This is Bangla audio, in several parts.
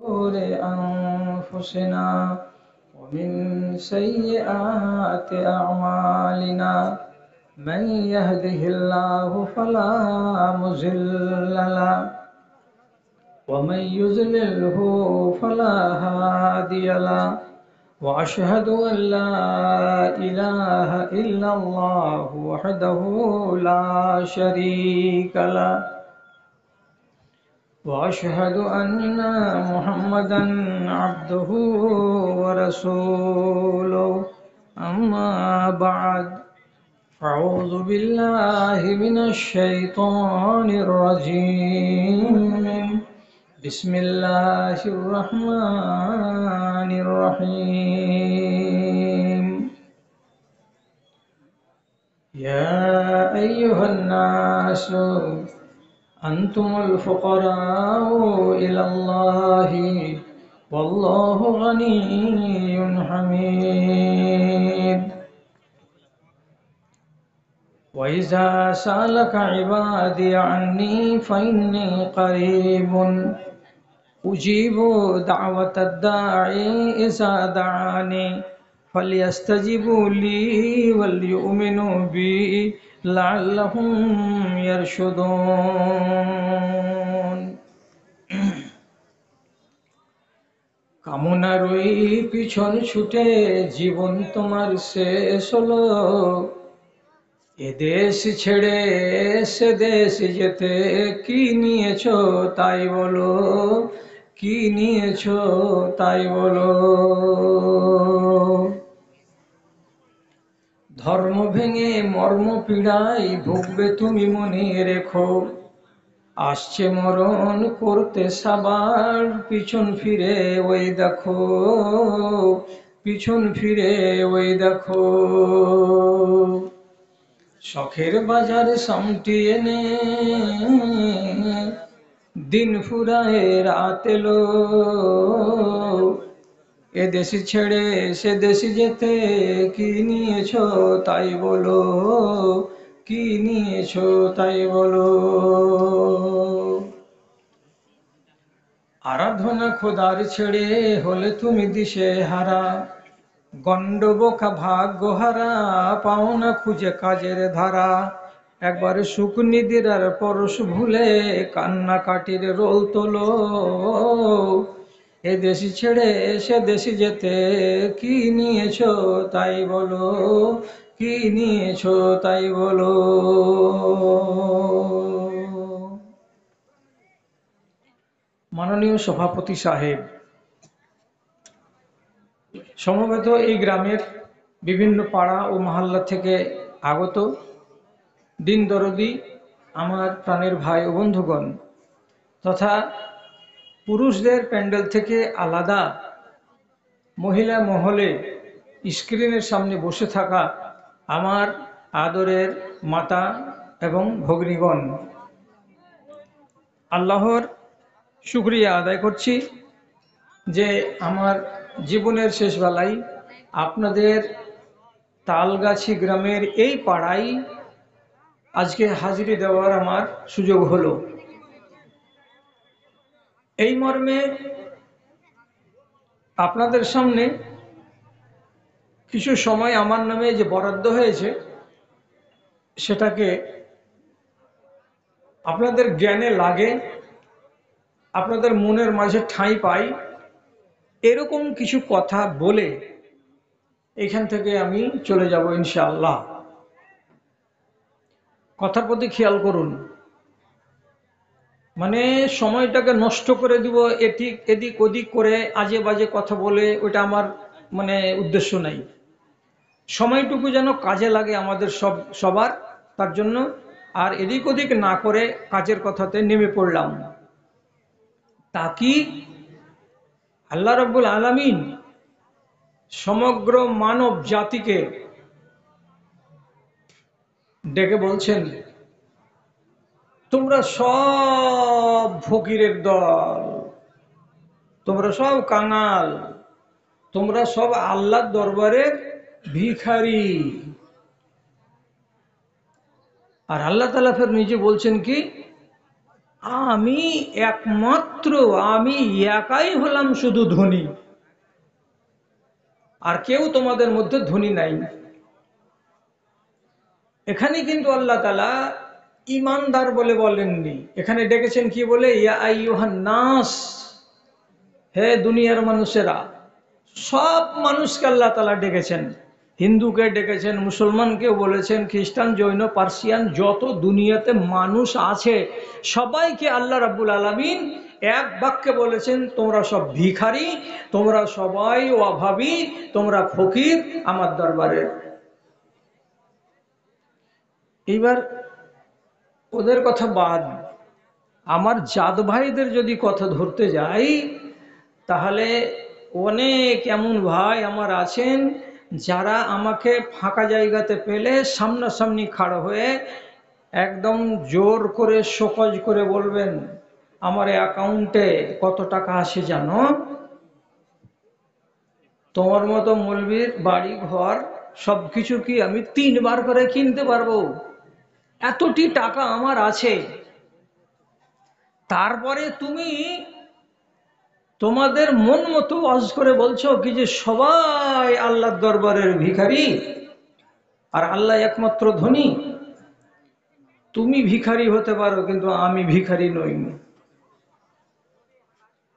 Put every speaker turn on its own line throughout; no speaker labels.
شرور أنفسنا ومن سيئات أعمالنا من يهده الله فلا مضل له ومن يضلله فلا هادي له وأشهد أن لا إله إلا الله وحده لا شريك له وأشهد أن محمدا عبده ورسوله أما بعد أعوذ بالله من الشيطان الرجيم بسم الله الرحمن الرحيم يا أيها الناس أنتم الفقراء إلى الله والله غني حميد وإذا سألك عبادي عني فإني قريب أجيب دعوة الداعي إذا دعاني فليستجيبوا لي وليؤمنوا بي لعلهم يرشدون কামনার ওই পিছন ছুটে জীবন তোমার শেষ হলো এ দেশ ছেড়ে সে দেশ যেতে কি নিয়েছো তাই বলো কি নিয়েছো তাই বলো ধর্ম ভেঙে মর্ম পীড়ায় ভুগবে তুমি মনে রেখো আসছে মরণ করতে সাবার পিছন ফিরে ওই দেখো পিছন ফিরে ওই দেখো শখের বাজার সামটি এনে দিন ফুরায় রাত এলো এ দেশ ছেড়ে সে দেশ যেতে কি নিয়েছো তাই বলো কি নিয়েছো তাই বলো আরাধনা খোদার ছেড়ে হলে তুমি দিশে হারা গন্ড বোকা ভাগ্য হারা পাও না খুঁজে কাজের ধারা একবার সুখ নিদিরার পরশ ভুলে কান্না কাটির রোল তোলো এ দেশ ছেড়ে সে দেশে যেতে কি নিয়েছো তাই বলো কি নিয়েছো তাই বলো মাননীয় সভাপতি সাহেব, সমবেত এই গ্রামের বিভিন্ন পাড়া ও মহল্লা থেকে আগত দিন দরদি আমার প্রাণের ভাই ও বন্ধুগণ তথা পুরুষদের প্যান্ডেল থেকে আলাদা মহিলা মহলে স্ক্রিনের সামনে বসে থাকা আমার আদরের মাতা এবং ভগ্নীগণ, আল্লাহর শুকরিয়া আদায় করছি যে আমার জীবনের শেষ বেলায় আপনাদের তালগাছি গ্রামের এই পাড়ায় আজকে হাজিরি দেওয়ার আমার সুযোগ হলো। এই মর্মে আপনাদের সামনে কিছু সময় আমার নামে যে বরাদ্দ হয়েছে সেটাকে আপনাদের জ্ঞানে লাগে, আপনাদের মনের মাঝে ঠাঁই পাই, এরকম কিছু কথা বলে এখান থেকে আমি চলে যাব ইনশাআল্লাহ। কথার প্রতি খেয়াল করুন, মানে সময়টাকে নষ্ট করে দিব এদিক ওদিক করে আজে বাজে কথা বলে, ওটা আমার মানে উদ্দেশ্য নাই। সময়টুকু যেন কাজে লাগে আমাদের সবার, তার জন্য আর এদিক ওদিক না করে কাজের কথাতে নেমে পড়লাম, তাকি আল্লাহ রাব্বুল আলামিন সমগ্র মানব জাতিকে ডেকে বলছেন, তোমরা সব ফকিরের দল, তোমরা সব কাঙাল, তোমরা সব আল্লাহর দরবারের ভিখারি। আর আল্লাহ তাআলা ফের নিজে বলছেন কি, আমি একমাত্র, আমি একাই হলাম শুধু ধনী, আর কেউ তোমাদের মধ্যে ধনী নাই। এখানে কিন্তু আল্লাহ তাআলা ইমানদার বলে বলেননি, এখানে ডেকেছেন কি বলে, ইয়া আইয়ুহান নাস, হে দুনিয়ার মানুষেরা। সব মানুষকে আল্লাহ তাআলা ডেকেছেন, হিন্দুকে ডেকেছেন, মুসলমানকেও বলেছেন, খ্রিস্টান, জৈন, পার্সিয়ান, যত দুনিয়াতে মানুষ আছে সবাইকে আল্লাহ রাব্বুল আলামিন এক বাক্যে বলেছেন, তোমরা সব ভিখারি, তোমরা সবাই অভাবী, তোমরা ফকির আমার দরবারে। এইবার ওদের কথা বাদ, আমার জাত ভাইদের যদি কথা ধরতে যাই, তাহলে অনেক এমন ভাই আমার আছেন যারা আমাকে ফাঁকা জায়গাতে পেলে সামনাসামনি খাড়া হয়ে একদম জোর করে শোকজ করে বলবেন, আমার অ্যাকাউন্টে কত টাকা আসে জানো? তোমার মতো মৌলবীর বাড়ি ঘর সবকিছু কি আমি 3 বার করে কিনতে পারবো? এতটি টাকা আমার আছে। তারপরে তুমি তোমাদের মন মতো ওয়াজ করে বলছো কি যে সবাই আল্লাহর দরবারের ভিখারি আর আল্লাহ একমাত্র ধনী। তুমি ভিখারি হতে পারো, কিন্তু আমি ভিখারি নই,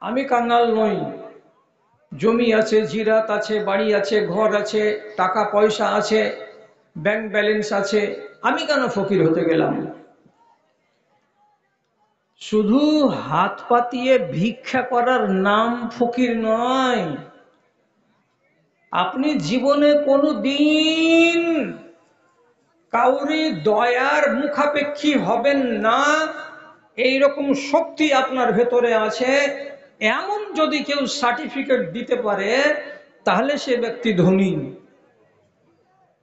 আমি কাঙ্গাল নই। জমি আছে, জিরাত আছে, বাড়ি আছে, ঘর আছে, টাকা পয়সা আছে, ব্যাংক ব্যালেন্স আছে, আমি কেন ফকির হতে গেলাম? শুধু হাত পাতিয়ে ভিক্ষা করার নাম ফকির নয়। আপনি জীবনে কোনো দিন কাউরি দয়ার মুখাপেক্ষী হবেন না, এই রকম শক্তি আপনার ভেতরে আছে, এমন যদি কেউ সার্টিফিকেট দিতে পারে তাহলে সে ব্যক্তি ধনী।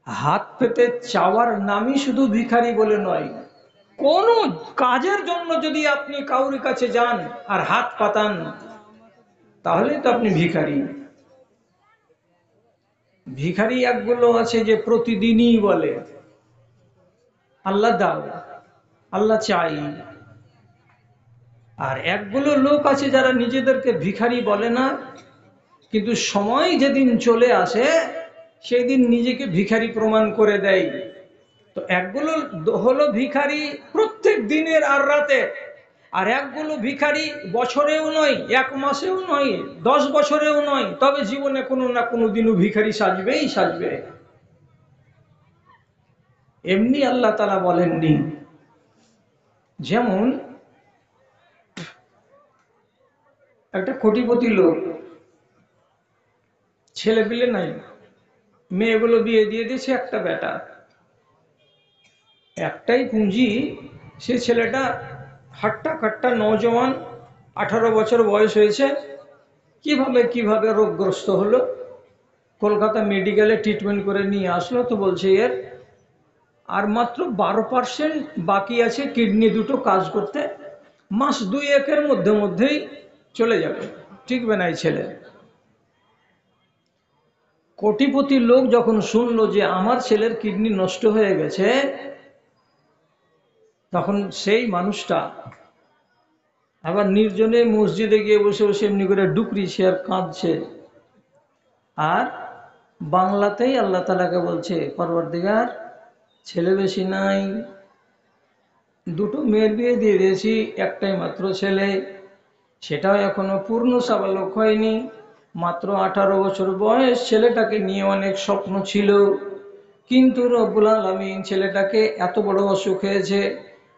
হাত পেতে চাওয়ার নামই শুধু ভিখারি বলে নয়। কোন কাজের জন্য যদি আপনি কাউরি কাছে যান আর হাত পাতান, তাহলে তো আপনি ভিখারি। ভিখারি একগুলো আছে যে প্রতিদিনই বলে আল্লাহ দাও, আল্লাহ চাই। আর একগুলো লোক আছে যারা নিজেদেরকে ভিখারি বলে না, কিন্তু সময় যেদিন চলে আসে সেই দিন নিজেকে ভিখারি প্রমাণ করে দেয়। তো একগুলো হলো ভিখারি প্রত্যেক দিনের আর রাতে, আর একগুলো ভিখারি বছরেও নয়, 1 মাসেও নয়, 10 বছরেও নয়, তবে জীবনে কোনো না কোনো দিনও ভিখারি সাজবেই সাজবে। এমনি আল্লাহ তাআলা বলেননি। যেমন একটা কোটিপতি লোক, ছেলে পিলে নাই, মেয়েগুলো বিয়ে দিয়ে দিয়েছে, একটা বেটা, একটাই পুঁজি। সে ছেলেটা হাট্টা কাট্টা নওজওয়ান, 18 বছর বয়স হয়েছে। কিভাবে কিভাবে রোগগ্রস্ত হলো, কলকাতা মেডিকেলে ট্রিটমেন্ট করে নিয়ে আসলো, তো বলছে এর আর মাত্র 12% বাকি আছে কিডনি দুটো কাজ করতে, মাস 2-1-এর মধ্যেই চলে যাবে, ঠিকবে না এই ছেলে। কোটিপতি লোক যখন শুনলো যে আমার ছেলের কিডনি নষ্ট হয়ে গেছে, তখন সেই মানুষটা আবার নির্জনে মসজিদে গিয়ে বসে বসে এমনি করে ডুকরিছে আর কাঁদছে, আর বাংলাতেই আল্লাহ তাআলাকে বলছে, পরওয়ারদিগার, ছেলে বেশি নাই, দুটো মেয়ের বিয়ে দিয়ে দিয়েছি, একটাই মাত্র ছেলে, সেটাও এখনো পূর্ণ সাবালক হয়নি, মাত্র 18 বছর বয়স। ছেলেটাকে নিয়ে অনেক স্বপ্ন ছিল, কিন্তু রব্বুল আলামিন ছেলেটাকে এত বড় অসুখ হয়েছে।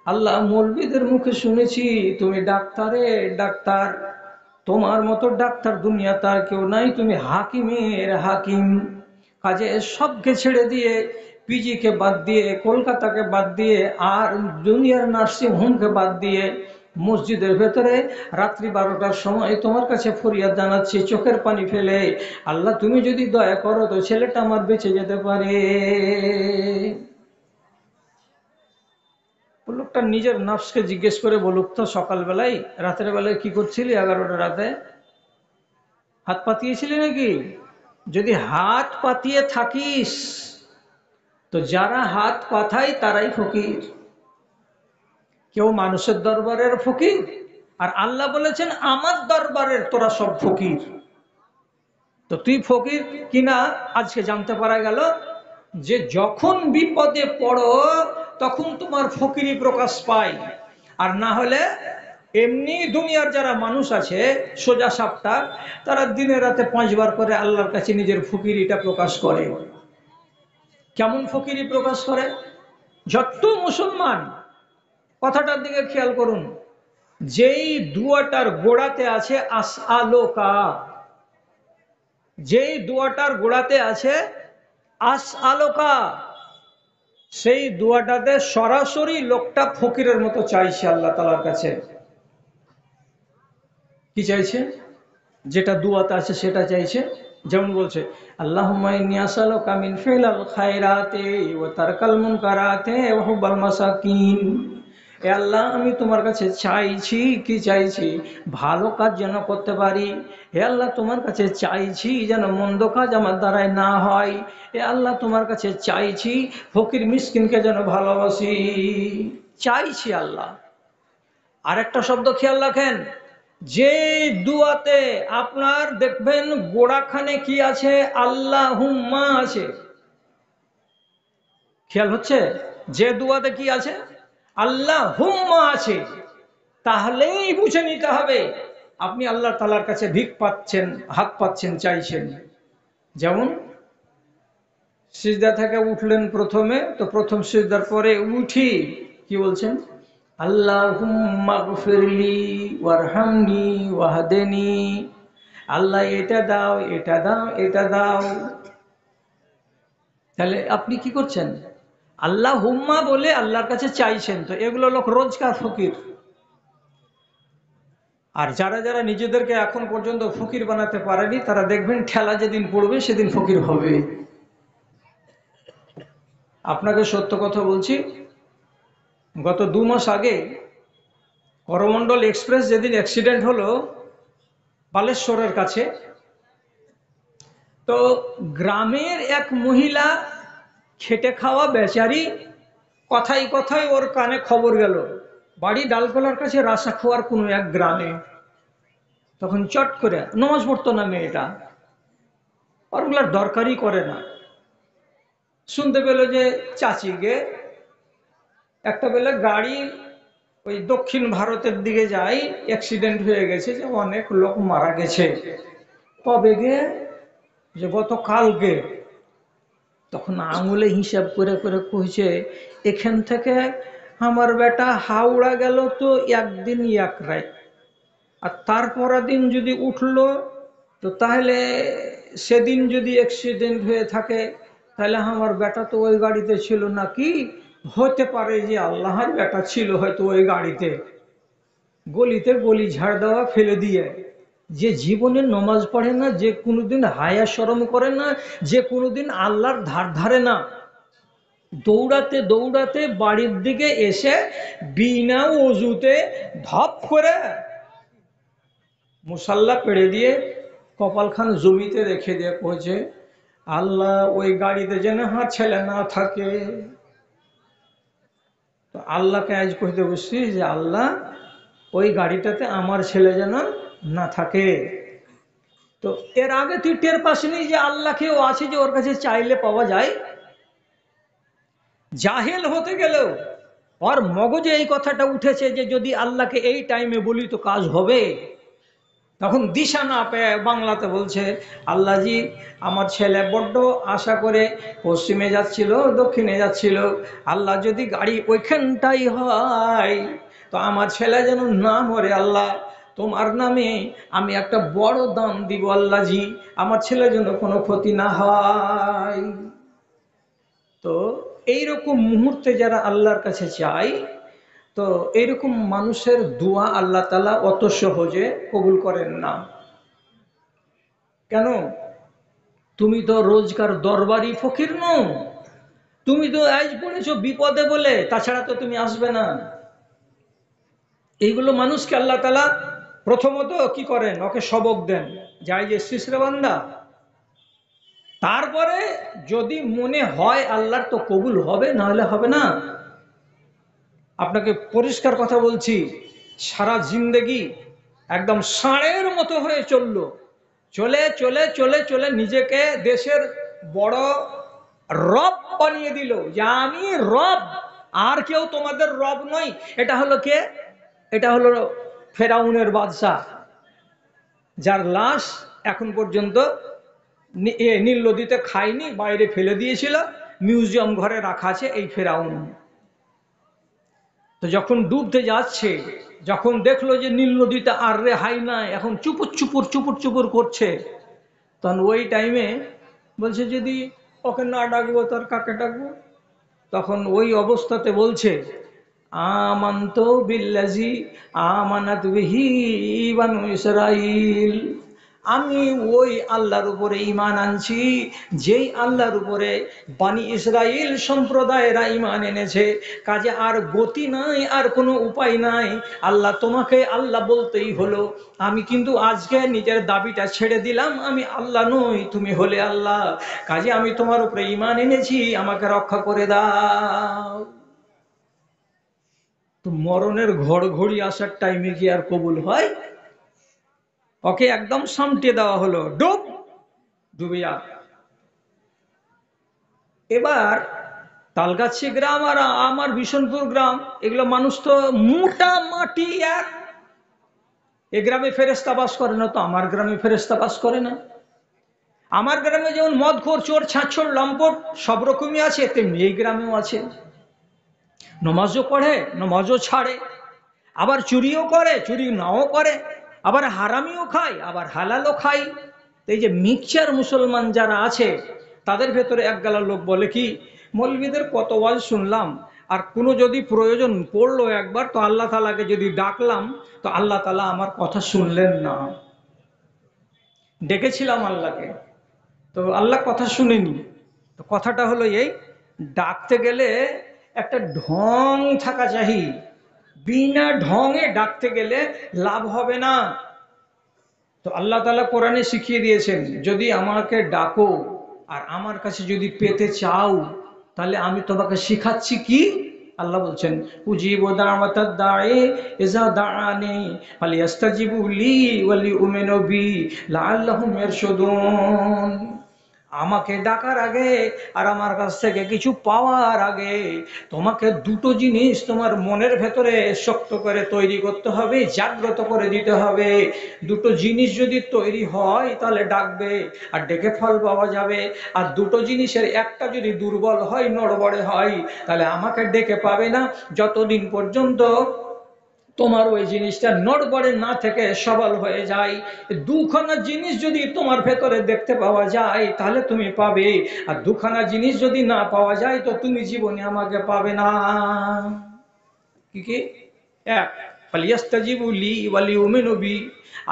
আল্লাহ, মৌলবীদের মুখে শুনেছি তুমি ডাক্তারে ডাক্তার, তোমার মতো ডাক্তার দুনিয়া তার কেউ নাই, তুমি হাকিমের হাকিম। কাজে সবকে ছেড়ে দিয়ে, পিজিকে বাদ দিয়ে, কলকাতাকে বাদ দিয়ে, আর জুনিয়র নার্সিং হোমকে বাদ দিয়ে মসজিদের ভেতরে রাত্রি 12টার সময় তোমার কাছে ফরিয়াদ জানাচ্ছি চোখের পানি ফেলে, আল্লাহ তুমি যদি দয়া করো তো ছেলেটা আমার বেঁচে যেতে পারে। লোকটা নিজের নফসকে জিজ্ঞেস করে বলুক তো, সকালবেলায় রাতের বেলায় কি করছিলি? 11টা রাতে হাত পাতিয়েছিলি নাকি? যদি হাত পাতিয়ে থাকিস তো যারা হাত পাথায় তারাই ফকির। কেউ মানুষের দরবারের ফকির, আর আল্লাহ বলেছেন আমার দরবারের তোরা সব ফকির। তো তুই ফকির কিনা আজকে জানতে পারা গেল যে যখন বিপদে পড়ো তখন তোমার ফকিরি প্রকাশ পায়। আর না হলে এমনি দুনিয়ার যারা মানুষ আছে সোজা সাপটা, তারা দিনে রাতে 5 বার করে আল্লাহর কাছে নিজের ফকিরিটা প্রকাশ করে। কেমন ফকিরি প্রকাশ করে? যত মুসলমান, কথাটার দিকে খেয়াল করুন, যেই দুয়াটার গোড়াতে আছে আসআলোকা, যেই দুয়াটার গোড়াতে আছে আসআলোকা, সেই দুয়াটাতে সরাসরি লোকটা ফকিরের মতো চাইছে আল্লাহ তাআলার কাছে। কি চাইছে? যেটা দুয়াতে আছে সেটা চাইছে। যেমন বলছে আল্লাহুম্মা ইন্নী আসআলুকা মিন ফি'লিল খায়রাতি ওয়া তারকাল মুনকারাতি ওয়া হুব্বাল মাসাকিন। এ আল্লাহ, আমি তোমার কাছে চাইছি, কি চাইছি? ভালো কাজ যেন করতে পারি। হে আল্লাহ, তোমার কাছে চাইছি যেন মন্দ কাজ আমার দ্বারাই না হয়। এ আল্লাহ, তোমার কাছে চাইছি ফকির মিসকিনকে যেন ভালোবাসি। চাইছি আল্লাহ। আরেকটা শব্দ খেয়াল রাখেন, যে দুয়াতে আপনার দেখবেন গোড়াখানে কি আছে? আল্লাহুম্মা আছে। খেয়াল হচ্ছে? যে দুয়াতে কি আছে? আল্লাহুম্মা আছে। তাহলেই বুঝে নিতে হবে আপনি আল্লাহ তাআলার কাছে ভিক পাচ্ছেন, হাত পাচ্ছেন, চাইছেন। যেমন সিজদা থেকে উঠলেন প্রথমে, তো প্রথম সিজদার পরে উঠি কি বলছেন? আল্লাহুম্মা গফিরলি ওয়ারহামনি ওয়াহদিনি। আল্লাহ এটা দাও, এটা দাও, এটা দাও। তাহলে আপনি কি করছেন? আল্লাহুম্মা বলে আল্লাহর কাছে চাইছেন। তো এগুলো লোক রোজকার ফকির। আর যারা যারা নিজেদেরকে এখন পর্যন্ত ফকির বানাতে পারেনি, তারা দেখবেন ঠেলা যেদিন পড়বে সেদিন ফকির হবে। আপনাকে সত্য কথা বলছি, গত 2 মাস আগে করমণ্ডল এক্সপ্রেস যেদিন অ্যাক্সিডেন্ট হলো বালেশ্বরের কাছে, তো গ্রামের এক মহিলা খেটে খাওয়া বেচারি, কথায় কথায় ওর কানে খবর গেল বাড়ি ডালকোলার কাছে রাসাখোয়ার কোনো এক গ্রামে। তখন চট করে, নামাজ পড়তো না মেয়েটা, ওরগুলার দরকারই করে না, শুনতে পেল যে চাচি গে একটা বেলা গাড়ি ওই দক্ষিণ ভারতের দিকে যাই, অ্যাক্সিডেন্ট হয়ে গেছে, যে অনেক লোক মারা গেছে। কবে গে? যে গত কালকে। তখন আঙুলে হিসাব করে করে কইছে, এখান থেকে আমার বেটা হাওড়া গেল তো একদিন এক রাত, আর তারপর দিন যদি উঠলো তো তাহলে সেদিন যদি অ্যাক্সিডেন্ট হয়ে থাকে তাহলে আমার বেটা তো ওই গাড়িতে ছিল নাকি? হতে পারে যে আল্লাহর বেটা ছিল হয়তো ওই গাড়িতে। গলিতে গলি ঝাড় দেওয়া ফেলে দিয়ে, যে জীবনে নমাজ পড়ে না, যে কোনোদিন হায়া শরম করে না, যে কোনোদিন আল্লাহর ধার ধারে না, দৌড়াতে দৌড়াতে বাড়ির দিকে এসে বিনা ওযুতে ধপ করে মুসাল্লা পেড়ে দিয়ে কপালখান জমিতে রেখে দিয়ে পৌঁছে, আল্লাহ ওই গাড়িতে যেন হাত ছেলে না থাকে। তো আল্লাহকে আজ কইতে বসছি যে আল্লাহ ওই গাড়িটাতে আমার ছেলে যেন না থাকে। তো এর আগে তুই টের পাসনি যে আল্লাহকেও আছে, যে ওর কাছে চাইলে পাওয়া যায়? জাহেল হতে গেলেও ওর মগজে এই কথাটা উঠেছে যে যদি আল্লাহকে এই টাইমে বলি তো কাজ হবে। তখন দিশা না পেয়ে বাংলাতে বলছে, আল্লাহজি আমার ছেলে বড্ড আশা করে পশ্চিমে যাচ্ছিল, দক্ষিণে যাচ্ছিল, আল্লাহ যদি গাড়ি ওইখানটাই হয় তো আমার ছেলে যেন না মরে, আল্লাহ তোমার নামে আমি একটা বড় দান দিব আল্লাহজি, আমার ছেলে যেন কোনো ক্ষতি না হয়। তো এইরকম মুহূর্তে যারা আল্লাহর কাছে চায়, তো এরকম মানুষের দোয়া আল্লাহ তাআলা অত সহজে কবুল করেন না। কেন? তুমি তো রোজকার দরবারি ফকির নও, তুমি তো আজ পড়েছো বিপদে বলে, তাছাড়া তো তুমি আসবে না। এইগুলো মানুষকে আল্লাহ তাআলা প্রথমত কি করেন? ওকে সবক দেন, যাই যে শিশরে বান্দা। তারপরে যদি মনে হয় আল্লাহর তো কবুল হবে, না হলে হবে না। আপনাকে পরিষ্কার কথা বলছি, সারা জিন্দেগি একদম ষাঁড়ের মতো হয়ে চললো, চলে চলে চলে চলে নিজেকে দেশের বড় রব বানিয়ে দিল, যে আমি রব, আর কেউ তোমাদের রব নয়। এটা হলো কে? এটা হলো ফেরাউনের বাদশাহ, যার লাশ এখন পর্যন্ত নীল নদীতে খায়নি, বাইরে ফেলে দিয়েছিল, মিউজিয়াম ঘরে রাখা আছে এই ফেরাউন। তো যখন ডুবতে যাচ্ছে, যখন দেখলো যে নীল নদীতে আর রেহাই নাই, এখন চুপুর চুপুর চুপুর চুপুর করছে, তখন ওই টাইমে বলছে যদি ওকে না ডাকবো তার কাকে ডাকবো? তখন ওই অবস্থাতে বলছে আমানতু বিল্লাজি আমানাত বিহি বানু ইসরাইল, আমি ওই আল্লাহর উপরে ঈমান আনছি যেই আল্লাহর উপরে বানি ইসরাইল সম্প্রদায়েরা ঈমান এনেছে। কাজে আর গতি নাই, আর কোনো উপায় নাই, আল্লাহ তোমাকে আল্লাহ বলতেই হলো। আমি কিন্তু আজকে নিজের দাবিটা ছেড়ে দিলাম, আমি আল্লাহ নই, তুমি হলে আল্লাহ। কাজে আমি তোমার উপরে ঈমান এনেছি, আমাকে রক্ষা করে দাও। তো মরণের ঘড়ঘড়ি আসার টাইমে কি আর কবুল হয়? ওকে একদম সামটে দেওয়া হলো, ডুব, ডুবিয়া। এবার তালগাছি গ্রাম আর আমার বিশনপুর গ্রাম, এগুলো মানুষ তো মোটামাটি এক। এ গ্রামে ফেরেস্তা বাস করে না, তো আমার গ্রামে ফেরেস্তা বাস করে না। আমার গ্রামে যেমন মদখোর, চোর, ছাঁচড়, লম্পট সব রকমই আছে, তেমনি এই গ্রামেও আছে। নমাজও পড়ে, নমাজও ছাড়ে, আবার চুরিও করে, চুরি নাও করে, আবার হারামিও খায়, আবার হালালও খায়। এই যে মিক্সচার মুসলমান যারা আছে, তাদের ভেতরে একগালা লোক বলে কি, মৌলবীদের কত ওয়াজ শুনলাম, আর কোনো যদি প্রয়োজন পড়লো একবার, তো আল্লাহ তালাকে যদি ডাকলাম, তো আল্লাহ তালা আমার কথা শুনলেন না। ডেকেছিলাম আল্লাহকে, তো আল্লাহ কথা শুনেনি। তো কথাটা হলো এই, ডাকতে গেলে একটা ঢং থাকা চাই, বিনা ঢঙে ডাকতে গেলে লাভ হবে না। তো আল্লাহ তাআলা কোরআনে শিখিয়ে দিয়েছেন, যদি আমাকে ডাকো আর আমার কাছে যদি পেতে চাও, তাহলে আমি তোমাকে শিখাচ্ছি কি। আল্লাহ বলছেন উজিবু দাওয়াতাদ দাঈ ইযা দাআনি ফালিয়াস্তাজিবু লি ওয়া লিউমিনু বি লাআল্লাহুম ইয়ারশুদুন। আমাকে ডাকার আগে আর আমার কাছ থেকে কিছু পাওয়ার আগে তোমাকে দুটো জিনিস তোমার মনের ভেতরে শক্ত করে তৈরি করতে হবে, জাগ্রত করে দিতে হবে। দুটো জিনিস যদি তৈরি হয় তাহলে ডাকবে, আর ডেকে ফল পাওয়া যাবে। আর দুটো জিনিসের একটা যদি দুর্বল হয়, নড়বড়ে হয়, তাহলে আমাকে ডেকে পাবে না, যতদিন পর্যন্ত তোমার ওই জিনিসটা নড়বড়ে না থেকে সবল হয়ে যায়। দুখানা জিনিস যদি তোমার ভেতরে দেখতে পাওয়া যায় তাহলে তুমি পাবে, আর দুখানা জিনিস যদি না পাওয়া যায় তো তুমি জীবনে আমাকে পাবে না। কি কি? এক, ফালিয়াস্তাজিবু লি ওয়া লিউমিনু বি,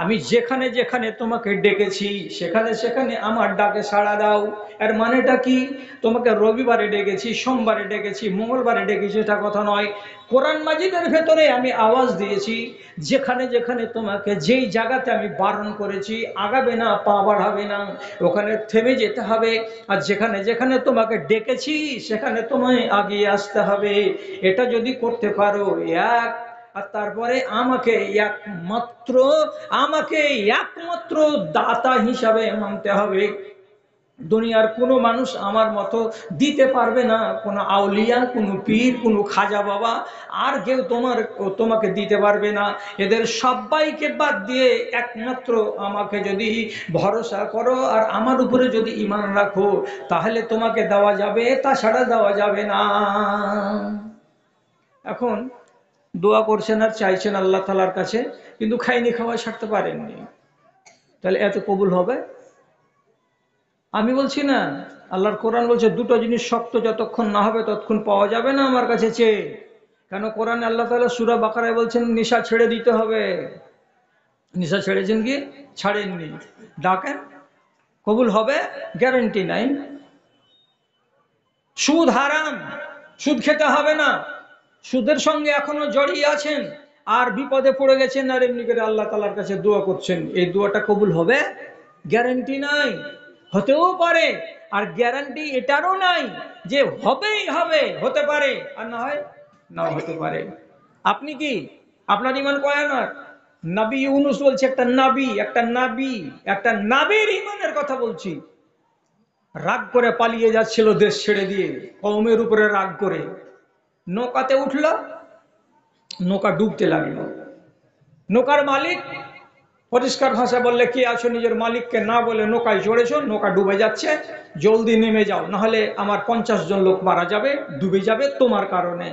আমি যেখানে যেখানে তোমাকে ডেকেছি সেখানে সেখানে আমার ডাকে সাড়া দাও। এর মানেটা কি? তোমাকে রবিবারে ডেকেছি, সোমবারে ডেকেছি, মঙ্গলবারে ডেকেছি, এটা কথা নয়। কোরআন মাজিদের ভেতরে আমি আওয়াজ দিয়েছি, যেখানে যেখানে তোমাকে, যেই জায়গাতে আমি বারণ করেছি আগাবে না, পা বাড়াবে না, ওখানে থেমে যেতে হবে। আর যেখানে যেখানে তোমাকে ডেকেছি সেখানে তোমায় আগিয়ে আসতে হবে। এটা যদি করতে পারো, এক, আর তারপরে আমাকে একমাত্র দাতা হিসাবে মানতে হবে। দুনিয়ার কোনো মানুষ আমার মতো দিতে পারবে না, কোনো আউলিয়া, কোনো পীর, কোনো খাজা বাবা, আর কেউ তোমাকে দিতে পারবে না। এদের সবাইকে বাদ দিয়ে একমাত্র আমাকে যদি ভরসা করো আর আমার উপরে যদি ঈমান রাখো, তাহলে তোমাকে দেওয়া যাবে, তাছাড়া দেওয়া যাবে না। এখন দোয়া করছেন আর চাইছেন আল্লাহ তাআলার কাছে, কিন্তু খাইনি খাওয়া ছাড়তে পারেননি, তাহলে এত কবুল হবে? আমি বলছি না, আল্লাহর কোরআন বলছে দুটো জিনিস শক্ত যতক্ষণ না হবে ততক্ষণ পাওয়া যাবে না আমার কাছে চেয়ে। কেন? কোরআনে আল্লাহ তাআলা সূরা বাকারায় বলছেন নেশা ছেড়ে দিতে হবে। নেশা ছেড়েছেন কি? ছাড়েননি। ডাকেন, কবুল হবে? গ্যারান্টি নাই। সুদ হারাম, সুদ খেতে হবে না, সুদের সঙ্গে এখনো জড়িয়ে আছেন আর বিপদে পড়ে গেছেন, আর এমনি করে আল্লাহ তাআলার কাছে দোয়া করছেন, এই দোয়াটা কবুল হবে? গ্যারান্টি নাই। হতেও পারে, আর গ্যারান্টি এটারও নাই যে হবেই হবে, হতে পারে আর না হয় নাও হতে পারে। আপনি কি, আপনার ইমান কয় আনার? নবী ইউনুস বলছে একটা নাবির ইমানের কথা বলছি। রাগ করে পালিয়ে যাচ্ছিল দেশ ছেড়ে দিয়ে, কওমের উপরে রাগ করে। নৌকাতে উঠল, নৌকা ডুবতে লাগলো। নৌকার মালিক পরিষ্কার ভাষা বললে, কে আছো? নিজের মালিককে না বলে নৌকায় চড়েছো, নৌকা ডুবে যাচ্ছে, জলদি নেমে যাও, নাহলে আমার 50 জন লোক মারা যাবে, ডুবে যাবে তোমার কারণে।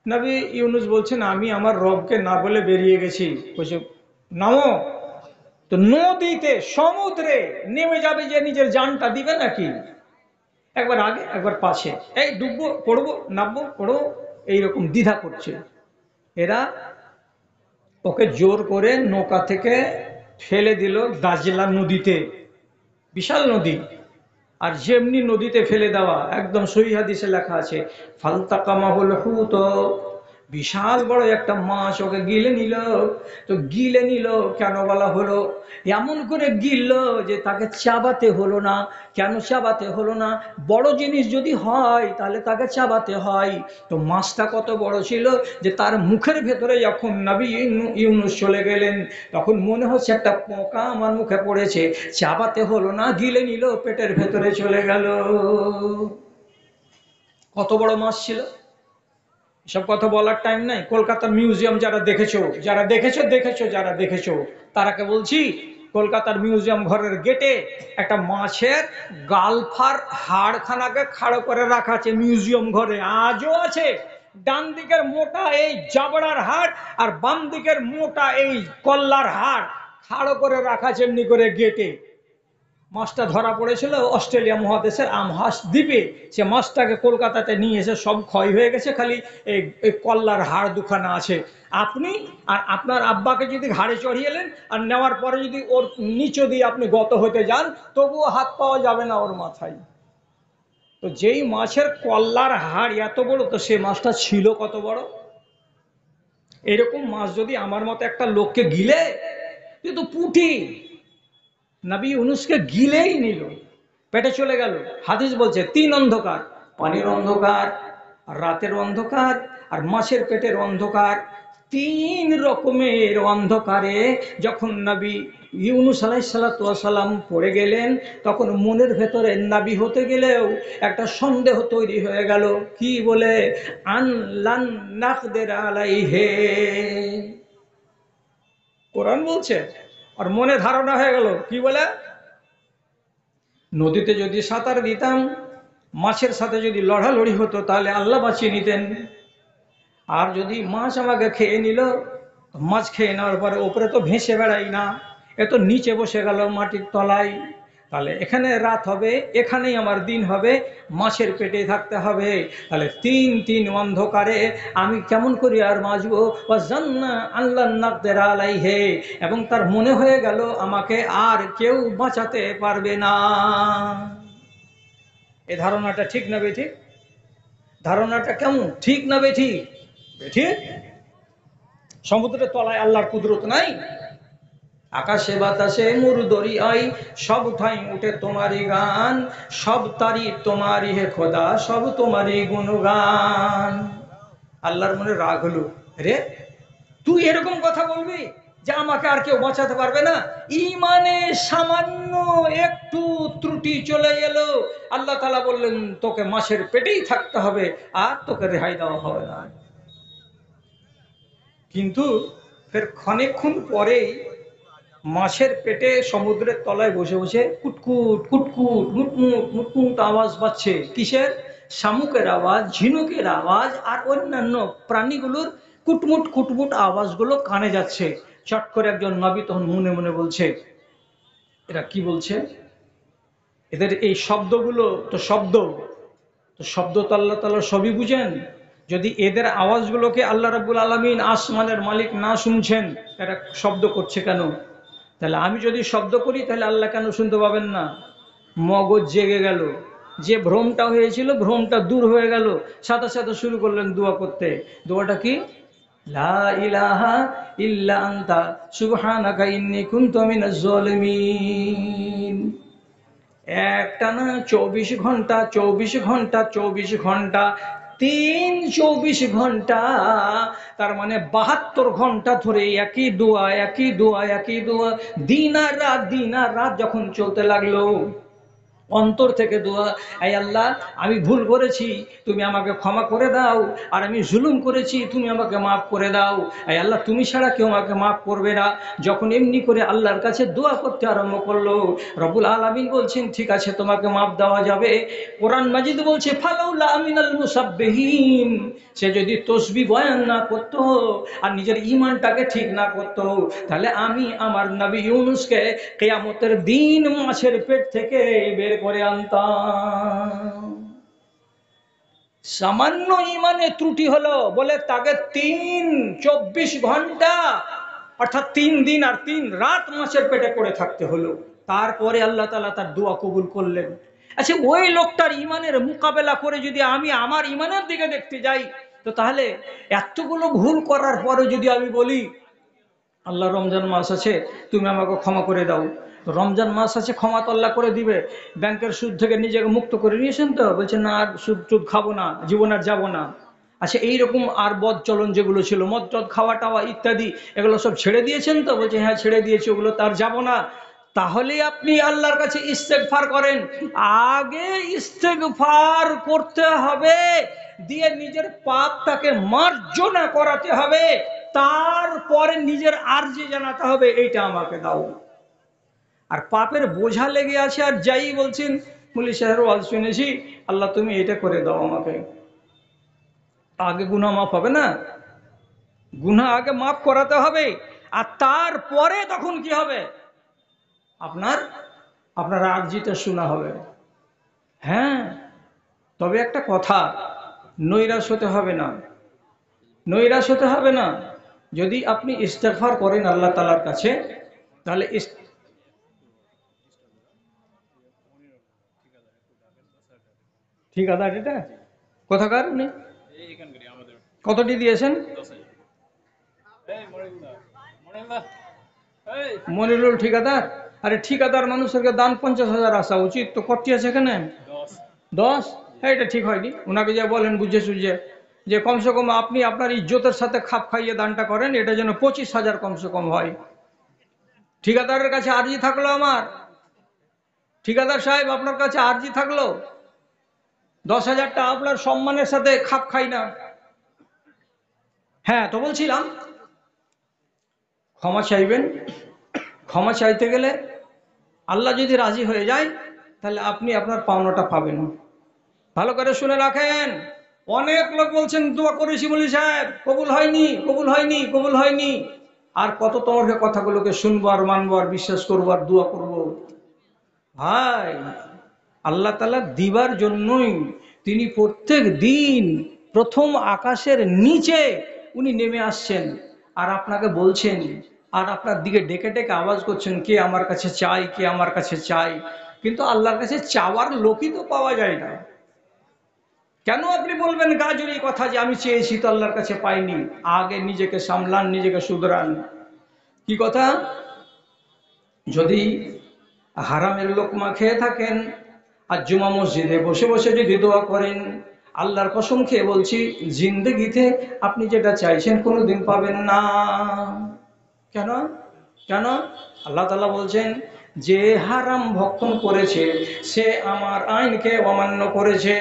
নবী ইউনুস বলছেন, আমি আমার রবকে না বলে বেরিয়ে গেছি। বলছে নামো। তো নদীতে, সমুদ্রে নেমে যাবে যে নিজের জানটা দিবে নাকি? একবার আগে একবার পাশে, এই ডুববো পড়বো নামবো পড়বো, এইরকম দ্বিধা করছে। এরা ওকে জোর করে নৌকা থেকে ফেলে দিল দাজলা নদীতে, বিশাল নদী। আর যেমনি নদীতে ফেলে দেওয়া, একদম সহিহ হাদিসে লেখা আছে, ফালতাকামাহুল হুত, বিশাল বড় একটা মাছ ওকে গিলে নিল। তো গিলে নিল কেন বলা হলো? এমন করে গিলল যে তাকে চাবাতে হলো না। কেন চাবাতে হলো না? বড় জিনিস যদি হয় তাহলে তাকে চাবাতে হয়। তো মাছটা কত বড় ছিল যে তার মুখের ভেতরে যখন নবী ইউনুস চলে গেলেন, তখন মনে হচ্ছে একটা পোকা আমার মুখে পড়েছে, চাবাতে হলো না, গিলে নিল, পেটের ভেতরে চলে গেল। কত বড় মাছ ছিল! এসব কথা বলার টাইম নাই। কলকাতার মিউজিয়াম যারা দেখেছো তারাকে বলছি, কলকাতার মিউজিয়াম ঘরের গেটে একটা মাছের গালফার হাড়খানাকে খাড়ো করে রাখা আছে মিউজিয়াম ঘরে, আজও আছে। ডান দিকের মোটা এই জাবড়ার হাড়, আর বাম দিকের মোটা এই কল্লার হাড় খাড়ো করে রাখা আছে এমনি করে গেটে। মাছটা ধরা পড়েছিল অস্ট্রেলিয়া মহাদেশের আমহাস দ্বীপে। সে মাছটাকে কলকাতাতে নিয়ে এসে সব ক্ষয় হয়ে গেছে, খালি এই কল্লার হাড় দুখানা আছে। আপনি আর আপনার আব্বাকে যদি ঘাড়ে চড়িয়ে এলেন আর নেওয়ার পরে যদি ওর নিচে দিয়ে আপনি গত হতে যান, তবুও হাত পাওয়া যাবে না ওর মাথায়। তো যেই মাছের কল্লার হাড় এত বড়, তো সে মাছটা ছিল কত বড়! এরকম মাছ যদি আমার মতো একটা লোককে গিলে, কিন্তু পুঁটি, নবী ইউনুসকে গিলেই নিল, পেটে চলে গেল। হাদিস বলছে 3 অন্ধকার, পানির অন্ধকার, রাতের অন্ধকার, আর মাছের পেটের অন্ধকার। 3 রকমের অন্ধকারে যখন নবী ইউনুস আলাইহিস সালাতু ওয়াস সালাম পড়ে গেলেন, তখন মনের ভেতরে নবী হতে গেলেও একটা সন্দেহ তৈরি হয়ে গেল। কি বলে? আন লান নাকদির আলাইহি, কোরআন বলছে। আর মনে ধারণা হয়ে গেল, কি বলে? নদীতে যদি সাঁতার দিতাম, মাছের সাথে যদি লড়ালড়ি হতো, তাহলে আল্লাহ বাঁচিয়ে নিতেন। আর যদি মাছ আমাকে খেয়ে নিল, মাছ খেয়ে নেওয়ার পরে ওপরে তো ভেসে বেড়াই না, এ তো নিচে বসে গেল মাটির তলায়, তাহলে এখানে রাত হবে, এখানেই আমার দিন হবে, মাছের পেটে থাকতে হবে। তাহলে 3 অন্ধকারে আমি কেমন করি আর বাঁচবো? জান্না আল্লাহ নাকদের আলাইহে, এবং তার মনে হয়ে গেল আমাকে আর কেউ বাঁচাতে পারবে না। এই ধারণাটা ঠিক না বেঠিক? ধারণাটা কেমন, ঠিক না বেঠিক? বেঠিক। সমুদ্রের তলায় আল্লাহর কুদরত নাই? আকাশে বাতাসে মুর দরিয়াই সব ঠাই উঠে তোমারই গান, সব তারি তোমারই হে খোদা, সব তোমারই গুণগান। আল্লাহর মনে রাগ হলো, রে তুই এরকম কথা বলবি যে আমাকে আর কেউ বাঁচাতে পারবে না? ইমানে সামান্য একটু ত্রুটি চলে এলো, আল্লাহ তাআলা বললেন তোকে মাছের পেটেই থাকতে হবে, আর তোকে রেহাই দেওয়া হবে না। কিন্তু ফের ক্ষণেক্ষণ পরেই মাছের পেটে সমুদ্রের তলায় বসে বসে কুটকুট কুটকুট মুটমুট মুটমুট আওয়াজ পাচ্ছে। কিসের? শামুকের আওয়াজ, ঝিনুকের আওয়াজ, আর অন্যান্য প্রাণীগুলোর কুটমুট কুটমুট আওয়াজগুলো কানে যাচ্ছে। চট করে একজন নবী তখন মনে মনে বলছে, এরা কি বলছে? এদের এই শব্দগুলো তো শব্দ তো আল্লাহ তাআলা সবই বুঝেন। যদি এদের আওয়াজগুলোকে আল্লাহ রাব্বুল আলামিন আসমানের মালিক না শুনছেন, এরা শব্দ করছে কেন? তাহলে আমি যদি শব্দ করি তাহলে আল্লাহ কেন শুনতে পাবেন না? মগজ জেগে গেল, যে ভ্রমটা হয়েছিল ভ্রমটা দূর হয়ে গেল। সাথে সাথে শুরু করলেন দোয়া করতে। দোয়াটা কি? লা ইলাহা ইল্লা আনতা সুবহানাকা ইন্নী কুনতু মিনাজ জালিমিন। একটানা 24 ঘন্টা 24 ঘন্টা 24 ঘন্টা 3-24 ঘন্টা, তার মানে 72 ঘন্টা ধরে একই দোয়া একই দোয়া একই দোয়া, দিন আর রাত যখন চলতে লাগলো, অন্তর থেকে দোয়া, এই আল্লাহ আমি ভুল করেছি, তুমি আমাকে ক্ষমা করে দাও, আর আমি জুলুম করেছি, তুমি আমাকে মাফ করে দাও, এই আল্লাহ তুমি ছাড়া কেউ আমাকে মাফ করবে না। যখন এমনি করে আল্লাহর কাছে দোয়া করতে আরম্ভ করলো, রব্বুল আলামিন বলছেন ঠিক আছে তোমাকে মাফ দেওয়া যাবে। কোরআন মাজিদ বলছে ফালাউলা মিনাল মুসাব্বিহিন, সে যদি তসবিহ বয়ান না করতো আর নিজের ঈমানটাকে ঠিক না করতো, তাহলে আমি আমার নবী ইউনূসকে কিয়ামতের দিন মাছের পেট থেকে বের করে আনতাম। সামান্য ঈমানে ত্রুটি হলো বলে তাকে 24 ঘন্টা অর্থাৎ 3 দিন আর 3 রাত মাছের পেটে পড়ে থাকতে হলো। তারপরে আল্লাহ তাআলা তার দোয়া কবুল করলেন। আচ্ছা, ওই লোকটার ঈমানের মোকাবেলা করে যদি আমি আমার ঈমানের দিকে দেখতে যাই, তো তাহলে এতগুলো ভুল করার পরে যদি আমি বলি আল্লাহ রমজান মাস আছে তুমি আমাকে ক্ষমা করে দাও, রমজান মাস আছে ক্ষমা তো আল্লাহ করে দিবে। ব্যাংকের সুদ থেকে নিজেকে মুক্ত করে নিয়েছেন তো, বলছে না আর সুদ খাবো না, জীবন আর যাবো না। আচ্ছা, এইরকম আর বদ চলন যেগুলো ছিল, মদ টদ খাওয়া টাওয়া ইত্যাদি, এগুলো সব ছেড়ে দিয়েছেন তো, বলছে হ্যাঁ ছেড়ে দিয়েছি, ওগুলো তার যাব না। তাহলে আপনি আল্লাহর কাছে ইস্তেগফার করেন। আগে ইস্তেগফার করতে হবে, দিয়ে নিজের পাপটাকে মার্জনা করাতে হবে, তারপরে নিজের আরজি জানাতে হবে এইটা আমাকে দাও। আর পাপের বোঝা লেগে আছে আর যাই বলছেন মুলি সাহেব ওয়াজ শুনেছি আল্লাহ তুমি এটা করে দাও আমাকে, আগে গুনাহ মাফ হবে না? গুনাহ আগে মাফ করাতে হবে, আর তারপরে তখন কি হবে, আপনার আপনার আরজিটা শোনা হবে। হ্যাঁ, তবে একটা কথা, নৈরাশ হতে হবে না, নৈরাশ হতে হবে না। যদি আপনি ইস্তেগফার করেন আল্লাহ তাআলার কাছে, তাহলে ঠিকাদার এটা কোথাকার উনি কতটি দিয়েছেন? মনিরুল ঠিকাদার? আরে ঠিকাদার মানুষের দান 50,000 আসা উচিত, তো কতটি আছে এখানে? 10। হ্যাঁ, এটা ঠিক হয়নি। ওনাকে যা বলেন বুঝে সুঝে যে কমসে কম আপনি আপনার ইজ্জতের সাথে খাপ খাইয়ে দানটা করেন, এটা যেন 25,000 কমসে কম হয়। ঠিকাদারের কাছে আর্জি থাকলো আমার, ঠিকাদার সাহেব আপনার কাছে আর্জি থাকলো, 10,000টা আপনার সম্মানের সাথে খাপ খাই না। হ্যাঁ, তো বলছিলাম ক্ষমা চাইবেন। ক্ষমা চাইতে গেলে আল্লাহ যদি রাজি হয়ে যায়, তাহলে আপনি আপনার পাওনাটা পাবেন। ভালো করে শুনে রাখেন। অনেক লোক বলছেন দোয়া করেছি বলি সাহেব কবুল হয়নি, কবুল হয়নি, কবুল হয়নি। আর কত তোমার কথাগুলোকে শুনবো আর মানবো আর বিশ্বাস করবো আর দোয়া করবো? ভাই, আল্লাহ তাআলা দিবার জন্যই তিনি প্রত্যেক দিন প্রথম আকাশের নিচে উনি নেমে আসছেন, আর আপনাকে বলছেন, আর আপনার দিকে ডেকে ডেকে আওয়াজ করছেন কে আমার কাছে চাই, কে আমার কাছে চাই। কিন্তু আল্লাহর কাছে চাওয়ার লোকই তো পাওয়া যায় না। কেন আপনি বলবেন গাজরি কথা যে আমি চেয়েছি তো আল্লাহর কাছে পাইনি? আগে নিজেকে সামলান, নিজেকে শুধরান। কি কথা? যদি হারামের লোকমা খেয়ে থাকেন আর জুমা মসজিদে বসে বসে যদি দোয়া করেন, আল্লাহর কসম খেয়ে বলছি জিন্দেগিতে আপনি যেটা চাইছেন কোনোদিন পাবেন না। কেন? কেন? আল্লাহ তাআলা বলছেন যে হারাম ভক্ষণ করেছে সে আমার আইনকে অমান্য করেছে,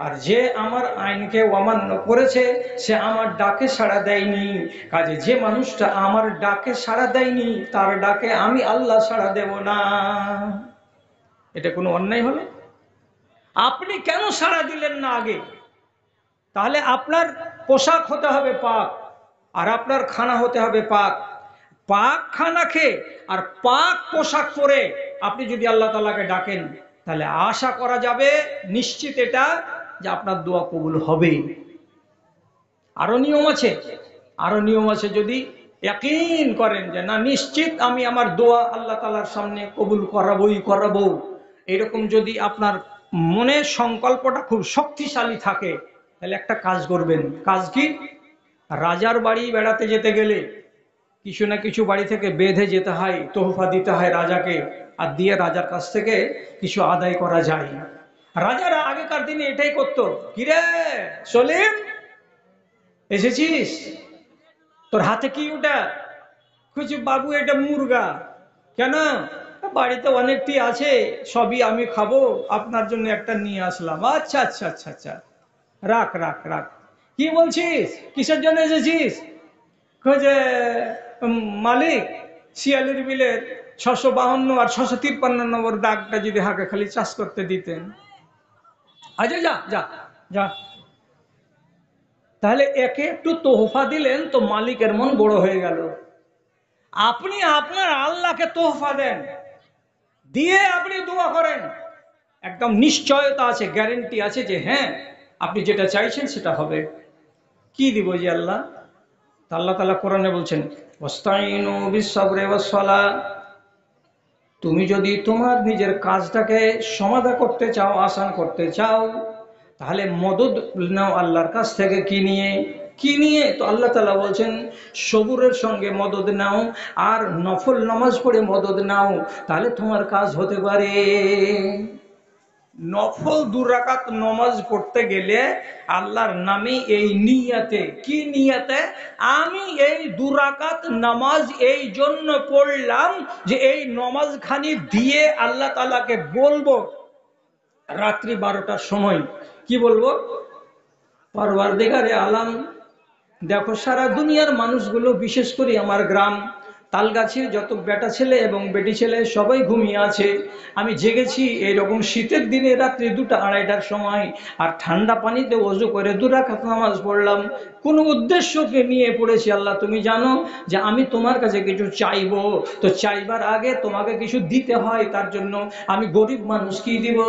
আর যে আমার আইনকে অমান্য করেছে সে আমার ডাকে সাড়া দেয়নি। কাজে যে মানুষটা আমার ডাকে সাড়া দেয়নি তার ডাকে আমি আল্লাহ সাড়া দেব না। এটা কোনো অন্যায় হলো? আপনি কেন সাড়া দিলেন না আগে? তাহলে আপনার পোশাক হতে হবে পাক, আর আপনার খানা হতে হবে পাক। পাক খানা খেয়ে আর পাক পোশাক পরে আপনি যদি আল্লাহ তাআলাকে ডাকেন, তাহলে আশা করা যাবে নিশ্চিত এটা যে আপনার দোয়া কবুল হবে। আরো নিয়ম আছে, আরো নিয়ম আছে। যদি ইয়াকিন করেন যে না নিশ্চিত আমি আমার দোয়া আল্লাহ তাআলার সামনে কবুল করাবোই করাবো, এরকম যদি আপনার মনের সংকল্পটা খুব শক্তিশালী থাকে, তাহলে একটা কাজ করবেন। কাজ কি? রাজার বাড়ি বেড়াতে যেতে গেলে কিছু না কিছু বাড়ি থেকে বেঁধে যেতে হয়, তোহফা দিতে হয় রাজাকে, আর দিয়ে রাজার কাছ থেকে কিছু আদায় করা যায়। রাজারা আগেকার দিনে এটাই করতো। কিরে সলিম, এসেছিস? তোর হাতে কি ওটা? কিছু বাবু, এটা মুরগা। কেন? বাড়িতে অনেকটি আছে, সবই আমি খাবো, আপনার জন্য একটা নিয়ে আসলাম। আচ্ছা আচ্ছা আচ্ছা আচ্ছা, রাখ রাখ রাখ। কি বলছিস, কিসের জন্য এসেছিস? যে মালিক, শিয়ালের বিলের 652 আর 653 নম্বর দাগটা যদি হাঁকে খালি চাষ করতে দিতেন। আচ্ছা, যা যা যা। তাহলে একে একটু তোহফা দিলেন তো মালিকের মন বড় হয়ে গেল। আপনি আপনার আল্লাহকে তোহফা দেন, দিয়ে আপনি দোয়া করেন, একদম নিশ্চয়তা আছে, গ্যারেন্টি আছে যে হ্যাঁ আপনি যেটা চাইছেন সেটা হবে। কি দিব যে আল্লাহ? তা আল্লাহ তাআলা কোরআনে বলছেন, ওয়াস্তাইনু বিস-সাবরি ওয়াস-সালাহ। তুমি যদি তোমার নিজের কাজটাকে সমাধা করতে চাও, আসান করতে চাও, তাহলে মদদ নাও আল্লাহর কাছ থেকে। কি নিয়ে? কি নিয়ে? তো আল্লাহ তাআলা বলছেন, সবুরের সঙ্গে মদদ নাও, আর নফল নামাজ পড়ে মদদ নাও, তাহলে তোমার কাজ হতে পারে। নফল 2 রাকাত নামাজ পড়তে গেলে আল্লাহর নামে এই নিয়াতে, কি নিয়াতে? আমি এই 2 রাকাত নামাজ এই জন্য পড়লাম যে এই নামাজ খানি দিয়ে আল্লাহ তাআলাকে বলবো রাত্রি 12টার সময়। কি বলবো? পরওয়ারদিগারে আলম, দেখো সারা দুনিয়ার মানুষগুলো, বিশেষ করে আমার গ্রাম তালগাছির যত বেটা ছেলে এবং বেটি ছেলে সবাই ঘুমিয়ে আছে, আমি জেগেছি এইরকম শীতের দিনে রাত্রি 2টা 2:30টার সময়, আর ঠান্ডা পানিতে ওযু করে 2 রাকাত নামাজ পড়লাম। কোন উদ্দেশ্যকে নিয়ে পড়েছি আল্লাহ তুমি জানো, যে আমি তোমার কাছে কিছু চাইবো, তো চাইবার আগে তোমাকে কিছু দিতে হয়, তার জন্য আমি গরিব মানুষ কি দিব?